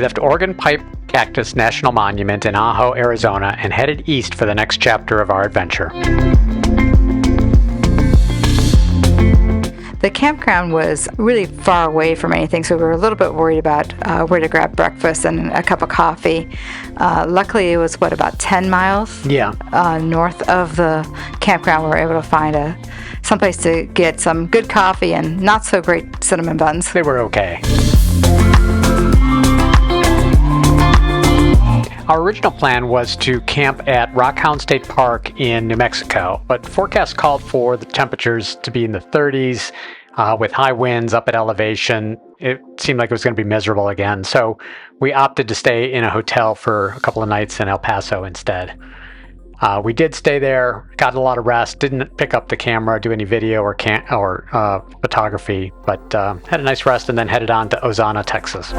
left Oregon Pipe Cactus National Monument in Ajo, Arizona, and headed east for the next chapter of our adventure. The campground was really far away from anything, so we were a little bit worried about where to grab breakfast and a cup of coffee. Luckily, it was, about 10 miles north of the campground. We were able to find someplace to get some good coffee and not so great cinnamon buns. They were okay. Our original plan was to camp at Rockhound State Park in New Mexico, but forecasts called for the temperatures to be in the 30s with high winds up at elevation. It seemed like it was going to be miserable again, so we opted to stay in a hotel for a couple of nights in El Paso instead. We did stay there, got a lot of rest, didn't pick up the camera, do any video or photography, but had a nice rest and then headed on to Ozona, Texas.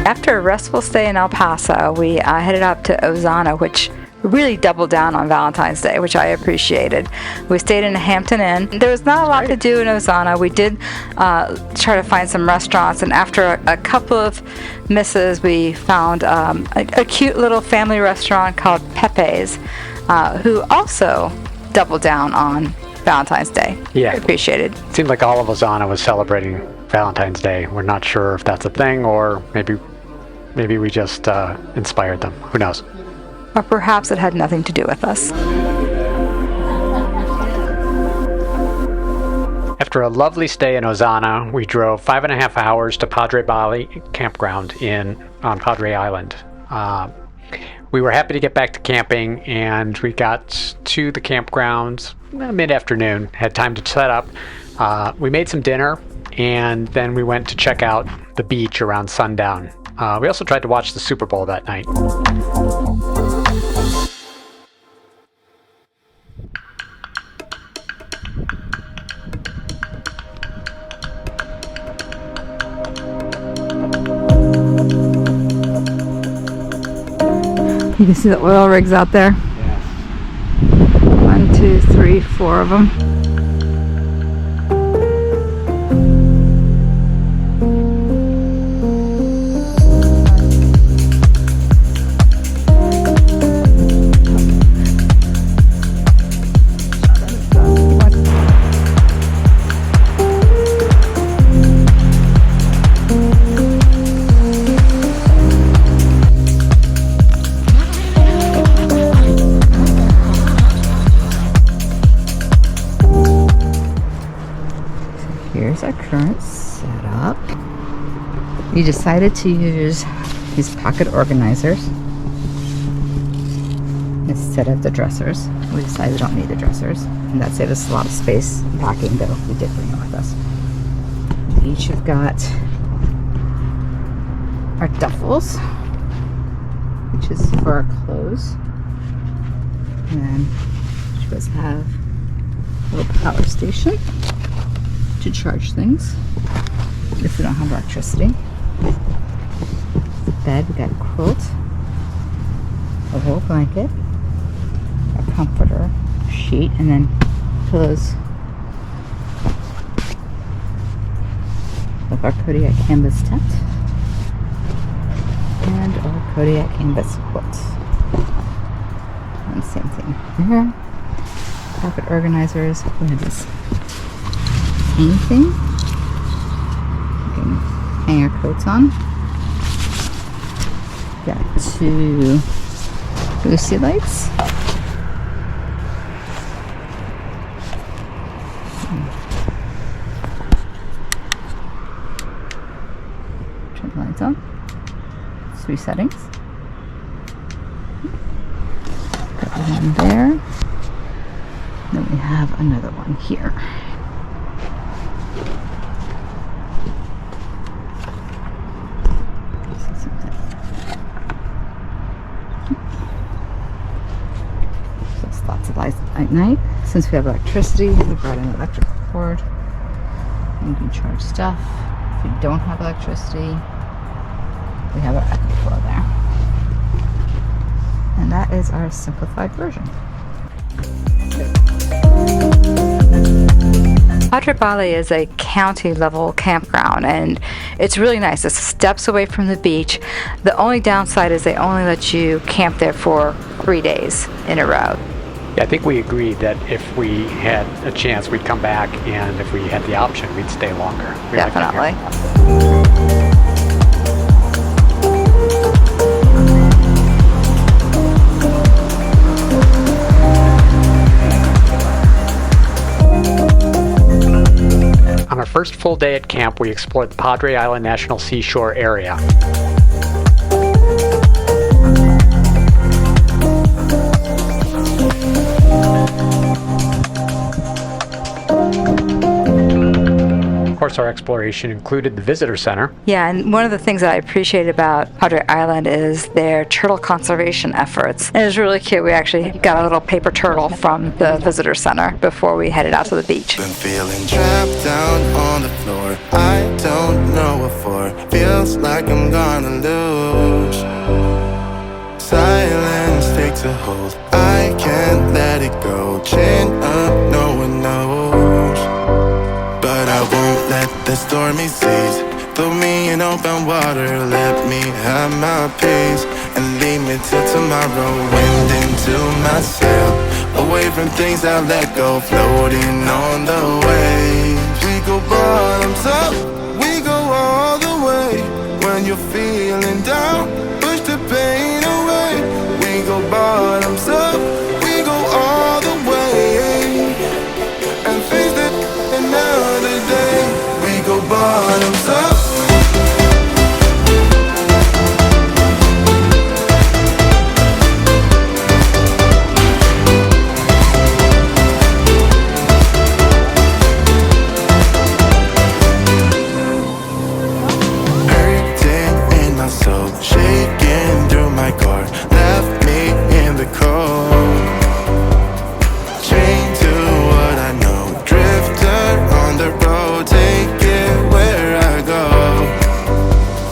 After a restful stay in El Paso, we headed up to Ozona, which really doubled down on Valentine's Day, which I appreciated. We stayed in a Hampton Inn. There was not a lot to do in Ozona. We did try to find some restaurants, and after a couple of misses, we found a cute little family restaurant called Pepe's, who also doubled down on Valentine's Day. Yeah. I appreciated. It seemed like all of Ozona was celebrating Valentine's Day. We're not sure if that's a thing, or maybe we just inspired them. Who knows? Or perhaps it had nothing to do with us. After a lovely stay in Ozona, we drove 5.5 hours to Padre Balli Campground on Padre Island. We were happy to get back to camping, and we got to the campground mid-afternoon, had time to set up. We made some dinner, and then we went to check out the beach around sundown. We also tried to watch the Super Bowl that night. You can see the oil rigs out there. Yeah. 1, 2, 3, 4 of them. Here's our current setup. We decided to use these pocket organizers instead of the dressers. We decided we don't need the dressers, and that saved us a lot of space packing, though we did bring it with us. We each have got our duffels, which is for our clothes, and then each of us have a little power station to charge things if we don't have electricity. The bed, we got a quilt, a wool blanket, a comforter sheet, and then pillows with our Kodiak canvas tent and our Kodiak canvas quilt. And same thing here. Pocket organizers. We have this anything. You can hang our coats on. Got 2 Lucy lights. Turn the lights on. 3 settings. Got one there. Then we have another one here. Lots of lights at night. Since we have electricity, we brought an electric cord. You can charge stuff. If you don't have electricity, we have our EcoFlow there. And that is our simplified version. Padre Balli is a county level campground, and it's really nice. It's steps away from the beach. The only downside is they only let you camp there for 3 days in a row. Yeah, I think we agreed that if we had a chance, we'd come back, and if we had the option, we'd stay longer. We liked it here. Definitely. On our first full day at camp, we explored the Padre Island National Seashore area. Of course, our exploration included the visitor center. Yeah, and one of the things that I appreciate about Padre Island is their turtle conservation efforts. And it was really cute. We actually got a little paper turtle from the visitor center before we headed out to the beach. Been feeling trapped down on the floor. I don't know what for. Feels like I'm gonna lose. Silence takes a hold. I can't let it go. Chain up, no one knows. But I won't let the stormy seas throw me in open water. Let me have my peace and leave me till tomorrow. Wind into my sail, away from things I let go. Floating on the waves. We go bottoms up, we go all the way. When you're feeling down, push the pain away. We go bottoms up, we go all the way. And face that another day. We go bottoms up. Hurting in my soul, shaking through my car, left me in the cold. Chained to what I know, drifter on the road, take it where I go.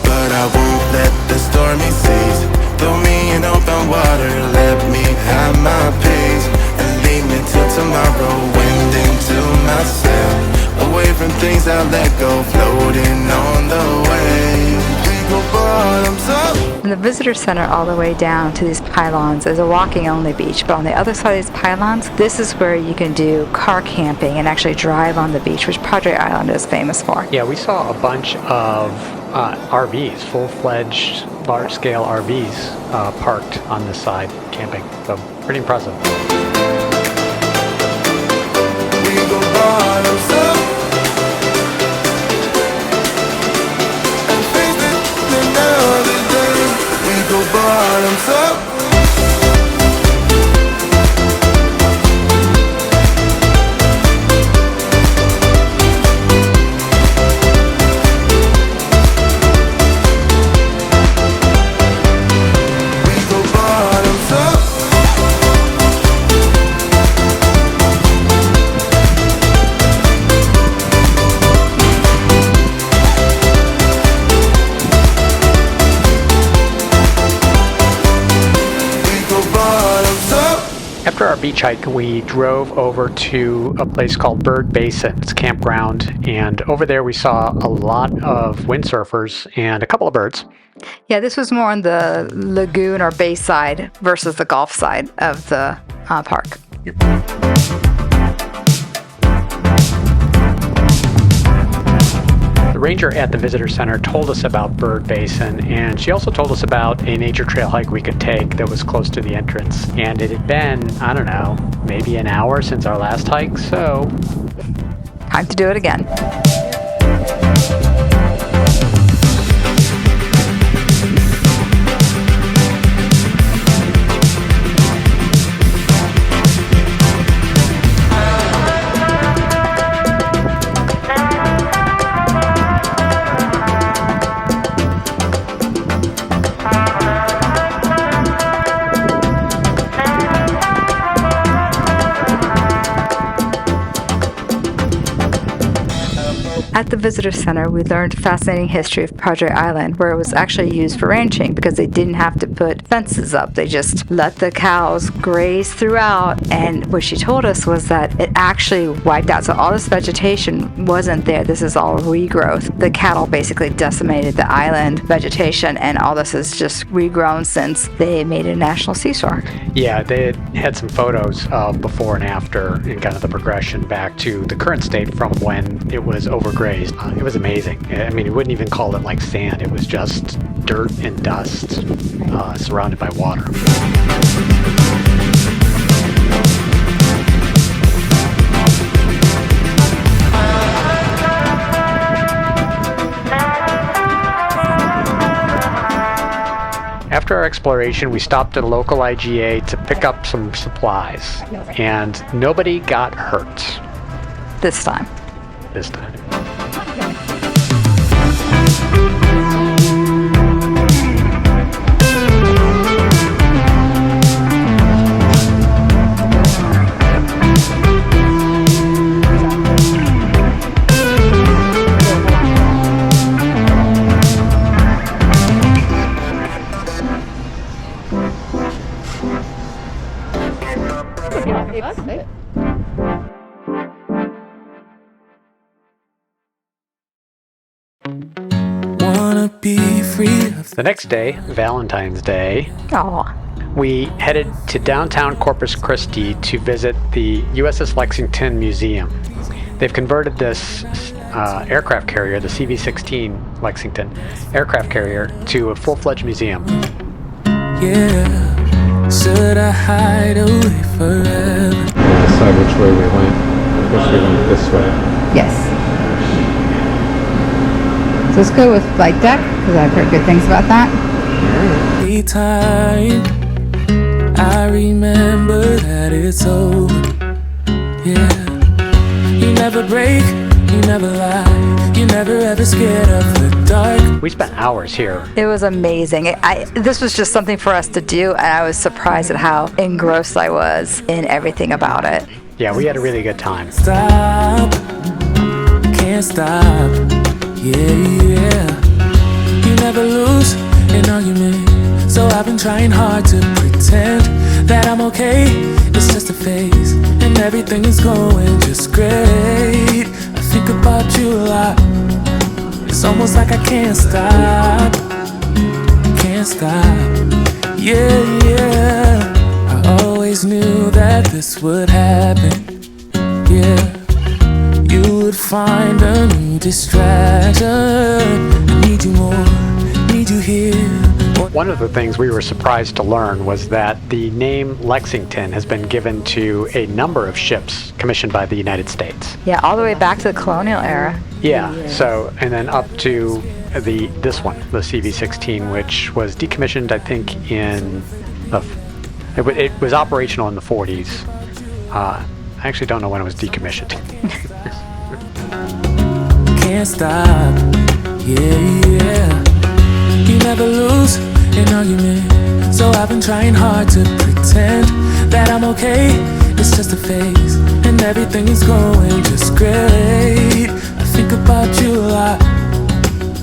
But I won't let the stormy seas throw me in open water. Let me have my peace and leave me till tomorrow. Wind into my sail, away from things I let go. Floating on the waves. We go bottoms up. From the visitor center all the way down to these pylons is a walking only beach, but on the other side of these pylons, this is where you can do car camping and actually drive on the beach, which Padre Island is famous for. Yeah, we saw a bunch of RVs, full-fledged, large-scale RVs parked on this side camping. So pretty impressive. We go bottoms up. And face it another day. We go bottoms up. We go bottoms up. We go bottoms up. After our beach hike, we drove over to a place called Basin. It's a campground, and over there we saw a lot of windsurfers and a couple of birds. Yeah, this was more on the lagoon or bay side versus the Gulf side of the park. The ranger at the visitor center told us about Bird Basin, and she also told us about a nature trail hike we could take that was close to the entrance. And it had been, I don't know, maybe an hour since our last hike, so Time to do it again. At the visitor center, we learned a fascinating history of Padre Island, where it was actually used for ranching because they didn't have to put fences up. They just let the cows graze throughout. And what she told us was that it actually wiped out. So all this vegetation wasn't there. This is all regrowth. The cattle basically decimated the island vegetation, and all this is just regrown since they made a national seashore. Yeah, they had some photos of before and after and kind of the progression back to the current state from when it was overgrazed. It was amazing. I mean, you wouldn't even call it like sand. It was just dirt and dust surrounded by water. After our exploration, we stopped at a local IGA to pick up some supplies, and nobody got hurt This time. this time. Wanna be free of The next day, Valentine's Day, Oh, we headed to downtown Corpus Christi to visit the USS Lexington Museum. They've converted this aircraft carrier, the CV-16 Lexington aircraft carrier, to a full-fledged museum. yeah. Should I hide away forever? Decide which way we went. Of course, we went this way. Yes. So let's go with flight deck, because I've heard good things about that. Time, I remember that it's over. Yeah. You never break, you never lie, you never ever scared of the dark. We spent hours here. it was amazing. This was just something for us to do, and I was surprised at how engrossed I was in everything about it. Yeah, we had a really good time. Stop, can't stop. Yeah. You never lose an argument, so I've been trying hard to pretend that I'm okay. It's just a phase, and everything is going just great. I think about you a lot. It's almost like I can't stop. Can't stop. Yeah. I always knew that this would happen. Yeah. You would find a new distraction. I need you more, need you here. One of the things we were surprised to learn was that the name Lexington has been given to a number of ships commissioned by the United States. Yeah, all the way back to the colonial era. Yeah, so, and then up to this one, the CV-16, which was decommissioned, I think, it was operational in the 40s. I actually don't know when it was decommissioned. Can't stop, yeah. You never lose an argument, so I've been trying hard to pretend that I'm okay. It's just a phase, and everything is going just great. I think about you a lot.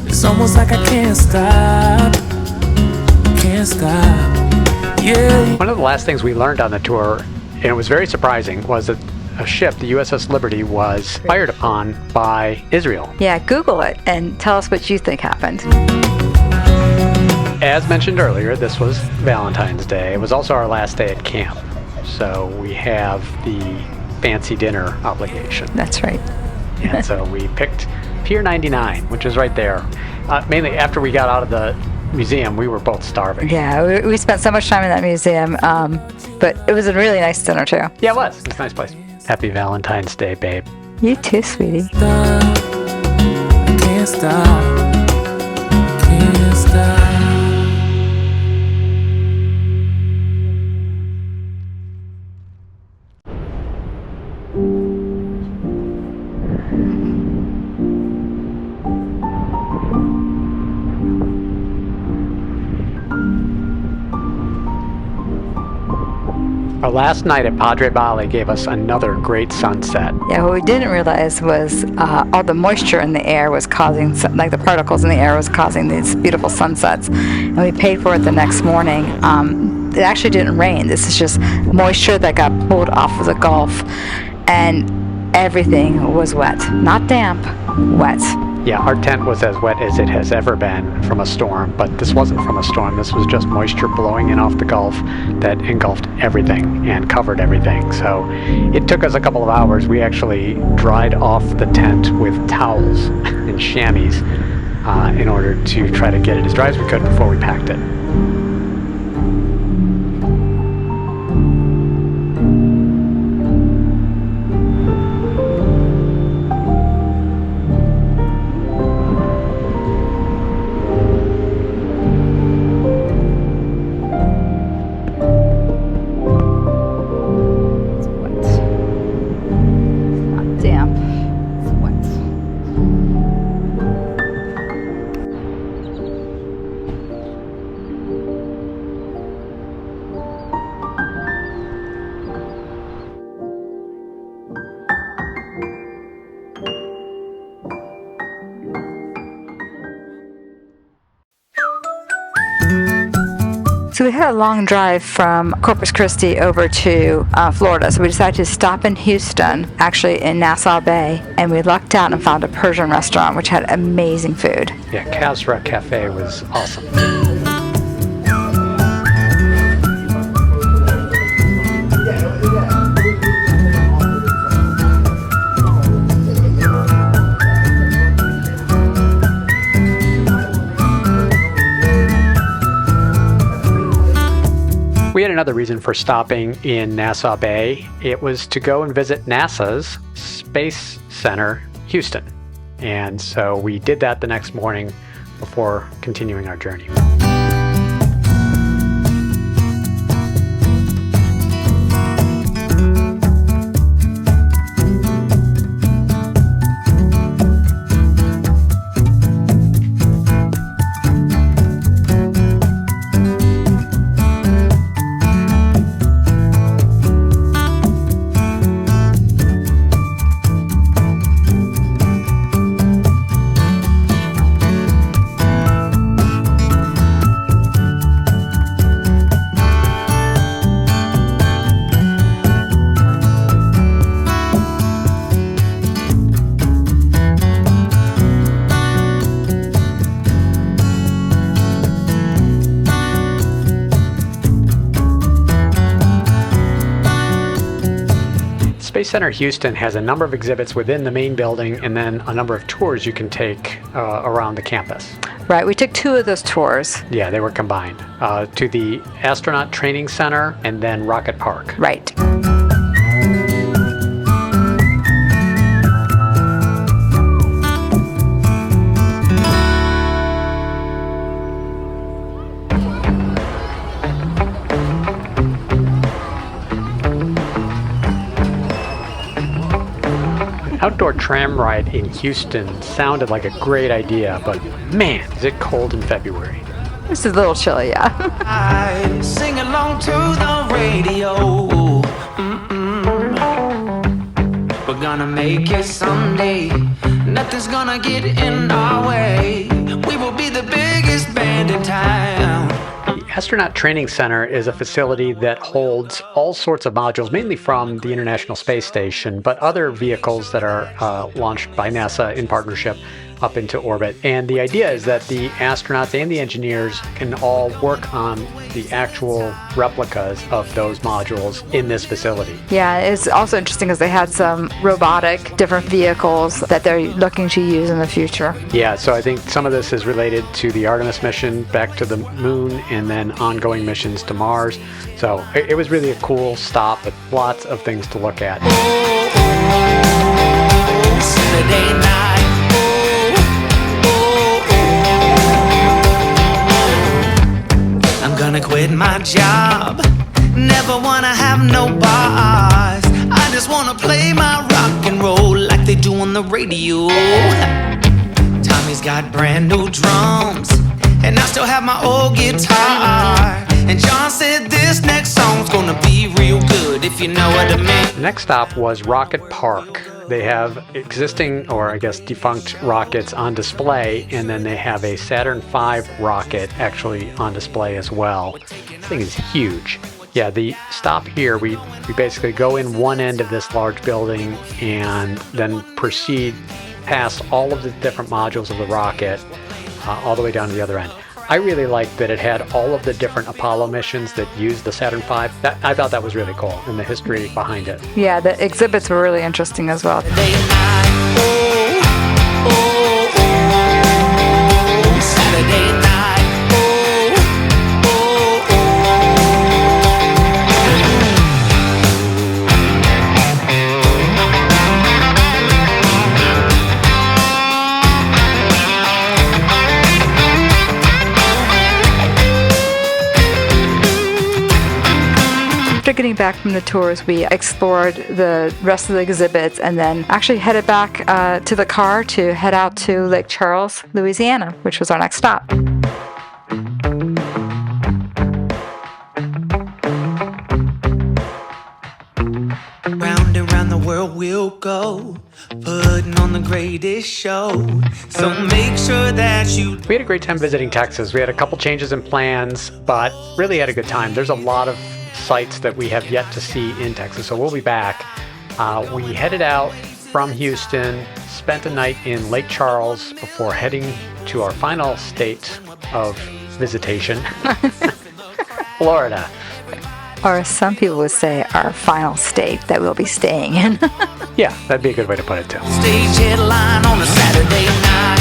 It's almost like I can't stop. Can't stop, yeah. One of the last things we learned on the tour, and it was very surprising, was that a ship, the USS Liberty, was fired upon by Israel. Yeah, Google it and tell us what you think happened. As mentioned earlier, this was Valentine's Day. It was also our last day at camp, so we have the fancy dinner obligation. That's right. And so we picked Pier 99, which is right there. Mainly after we got out of the museum, we were both starving. Yeah, we spent so much time in that museum, but it was a really nice dinner too. Yeah, it was. It was a nice place. Happy Valentine's Day, babe. You too, sweetie. Stop, can't stop, can't stop. Our last night at Padre Balli gave us another great sunset. Yeah, what we didn't realize was all the moisture in the air was causing, like the particles in the air was causing these beautiful sunsets. And we paid for it the next morning. It actually didn't rain. This is just moisture that got pulled off of the Gulf. And everything was wet. Not damp, wet. Yeah, our tent was as wet as it has ever been from a storm, but this wasn't from a storm. This was just moisture blowing in off the Gulf that engulfed everything and covered everything. So it took us a couple of hours. We actually dried off the tent with towels and chamois in order to try to get it as dry as we could before we packed it. So we had a long drive from Corpus Christi over to Florida, so we decided to stop in Houston, actually in Nassau Bay, and we lucked out and found a Persian restaurant which had amazing food. Yeah, Kasra Cafe was awesome. We had another reason for stopping in Nassau Bay. It was to go and visit NASA's Space Center, Houston. And so we did that the next morning before continuing our journey. Space Center Houston has a number of exhibits within the main building and then a number of tours you can take around the campus. Right, we took 2 of those tours. Yeah, they were combined to the Astronaut Training Center and then Rocket Park. Right. Outdoor tram ride in Houston sounded like a great idea, but man, is it cold in February. This is a little chilly, yeah. I sing along to the radio. We're gonna make it someday. Nothing's gonna get in our way. We will be the biggest band in town. The Astronaut Training Center is a facility that holds all sorts of modules, mainly from the International Space Station, but other vehicles that are launched by NASA in partnership up into orbit. And the idea is that the astronauts and the engineers can all work on the actual replicas of those modules in this facility. Yeah, it's also interesting because they had some robotic different vehicles that they're looking to use in the future. Yeah, so I think some of this is related to the Artemis mission back to the moon and then ongoing missions to Mars. So it was really a cool stop with lots of things to look at. Saturday night. I'm gonna quit my job. Never wanna have no bars. I just wanna play my rock and roll like they do on the radio. Tommy's got brand new drums, and I still have my old guitar. And John said this next song's gonna be real good, if you know what I mean. The next stop was Rocket Park. They have existing, or I guess defunct, rockets on display, and then they have a Saturn V rocket actually on display as well. This thing is huge. Yeah, the stop here, we basically go in one end of this large building and then proceed past all of the different modules of the rocket all the way down to the other end. I really liked that it had all of the different Apollo missions that used the Saturn V. I thought that was really cool, and the history behind it. Yeah, the exhibits were really interesting as well. Saturday night, oh, oh, oh, Saturday night, oh, oh, oh. After getting back from the tours, we explored the rest of the exhibits and then actually headed back to the car to head out to Lake Charles, Louisiana, which was our next stop. Round and round the world we'll go, putting on the greatest show. So make sure that you... We had a great time visiting Texas. We had a couple changes in plans, but really had a good time. There's a lot of sites that we have yet to see in Texas, so we'll be back. We headed out from Houston, spent a night in Lake Charles before heading to our final state of visitation, Florida. Or some people would say our final state that we'll be staying in. Yeah, that'd be a good way to put it too. Stage headline on a Saturday night.